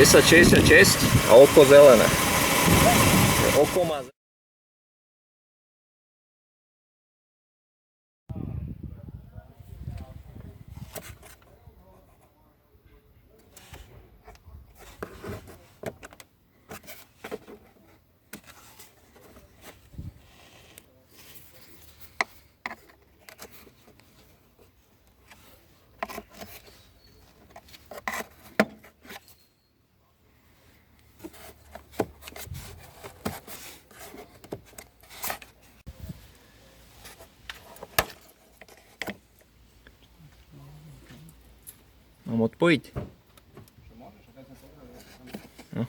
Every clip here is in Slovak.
1066 a oko zelené. Oko má... Mám odpojiť? No.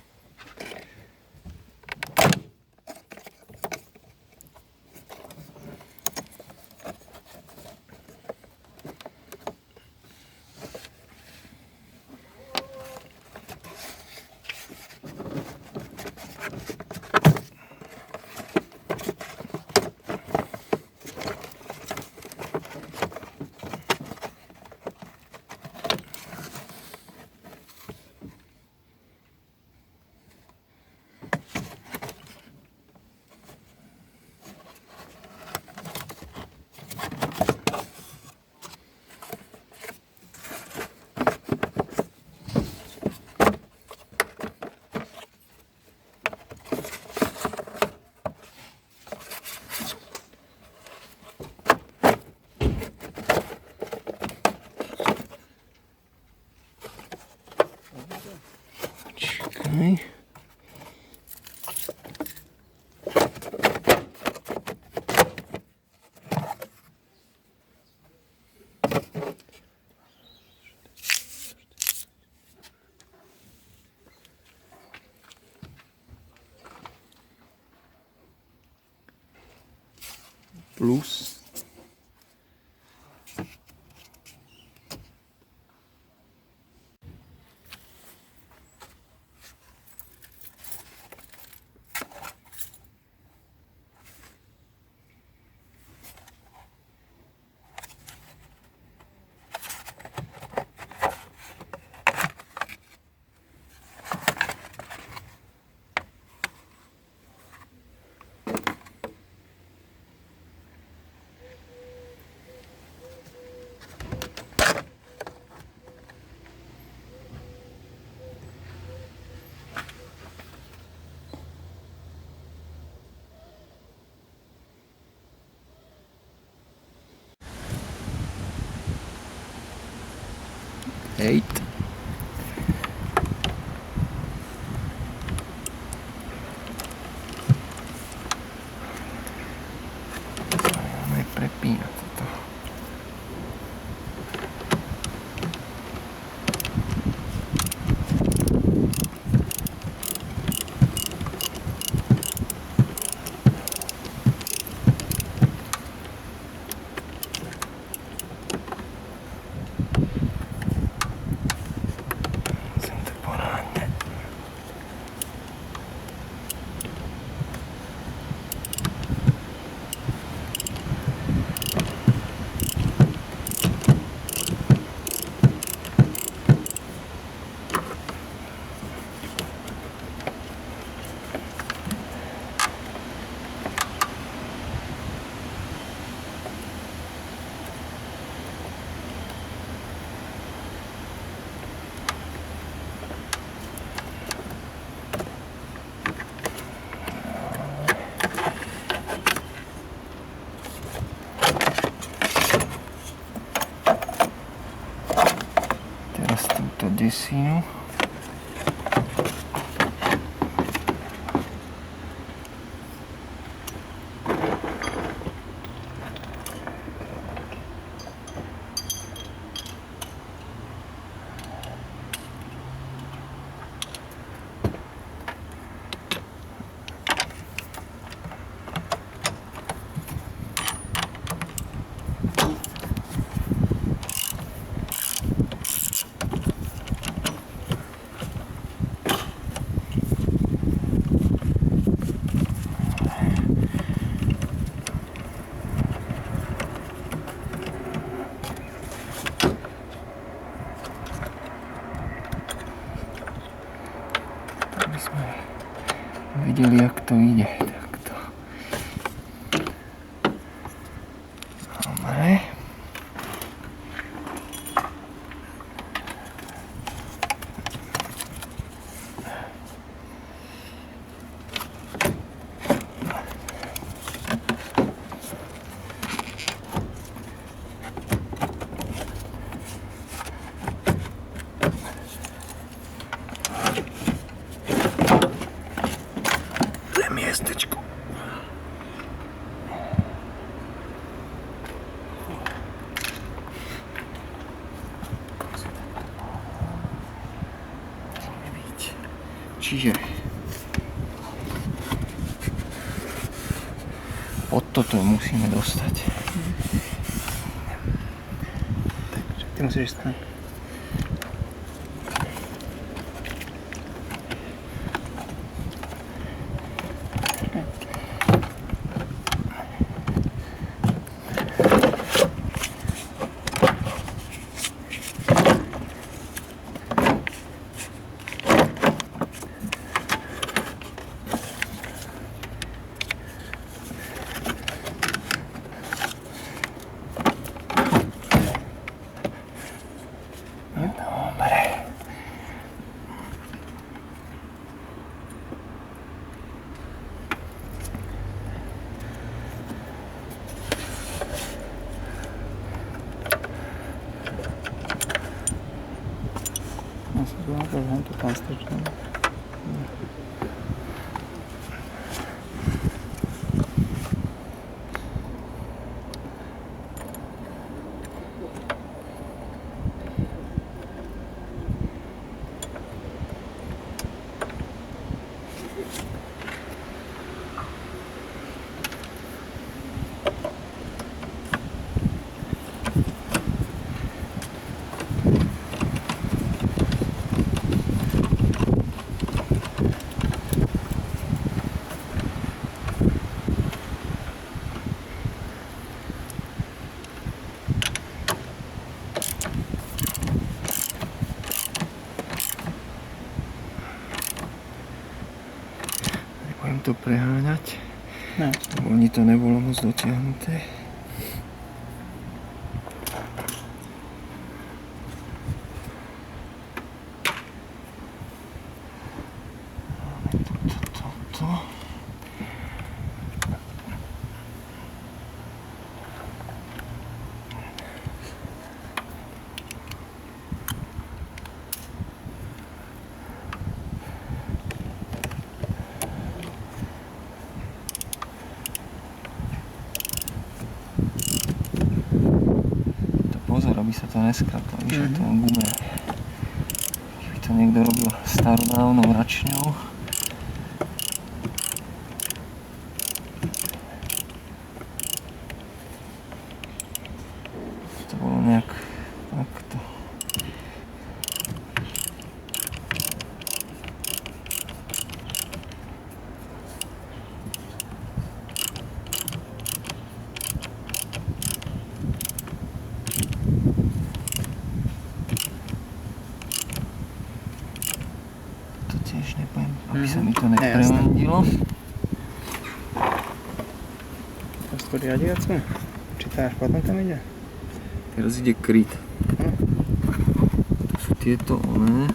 Čakaj. Plus. Hejt. Máme prepínať toto. Desínu. videli, jak to ide. Takto. Dobre. Miestečko. Čiže pod toto musíme dostať. Takže ty musíš stať. Len to tam strčím. Budem to preháňať. Ne. Oni to nebolo moc dotiahnuté. Toto. Pozor, aby sa to neskratlo, víš, to je gume. Keby to niekto robil starodávnou račňou. To bolo nejak takto. Tiež nepoviem, aby sa mi to nepremandilo. To skôr riadiacu? Či to až potom tam ide? Teraz ide kryt. To sú tieto oné.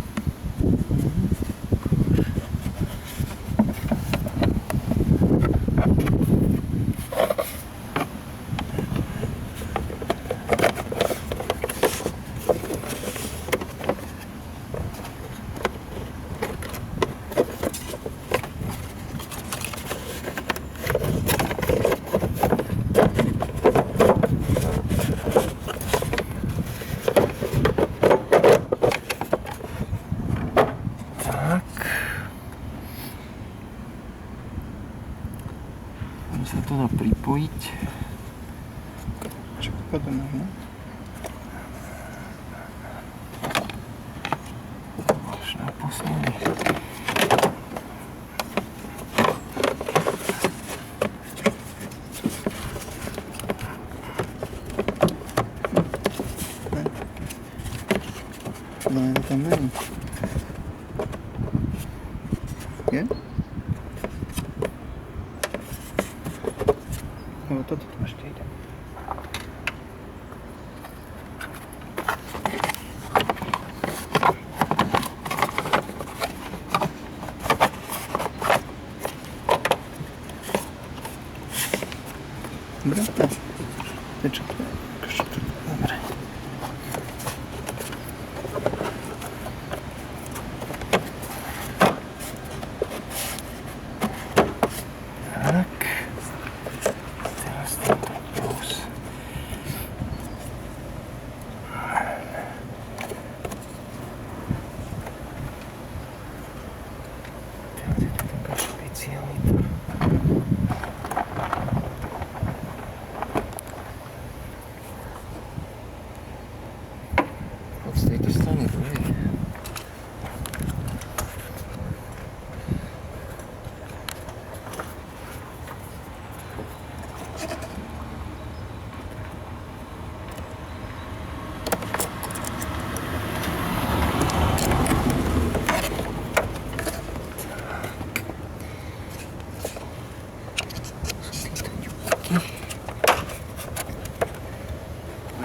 Sa to dá pripojiť. Čo potom možno? Až naposledy. No je to tam není. Je? Toto tu ešte ide. Dobre, to je čo? Dobre. Tak. Teraz tento plus. Teraz je to taká špecialita. Z tejto strany to je.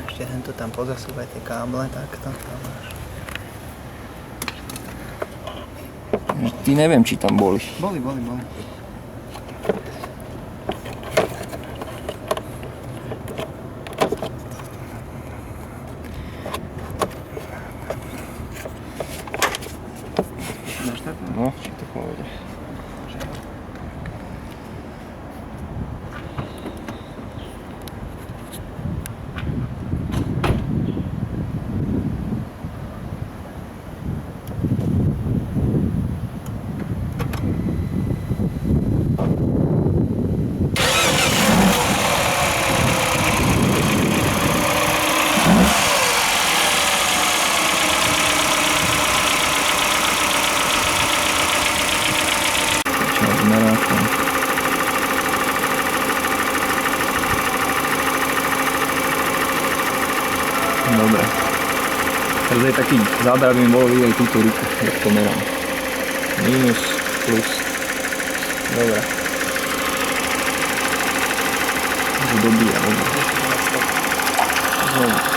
Ešte hento tam pozasúvaj tie káble, takto tam máš. Ty neviem, či tam boli. Boli. Máš to? No, či to povede. Zmerákom. Dobre. Teraz je taký záber, aby mi bolo vidieť túto ruku, jak to merám. Minus, plus. Dobre. Už dobíja, dobre. Znovu.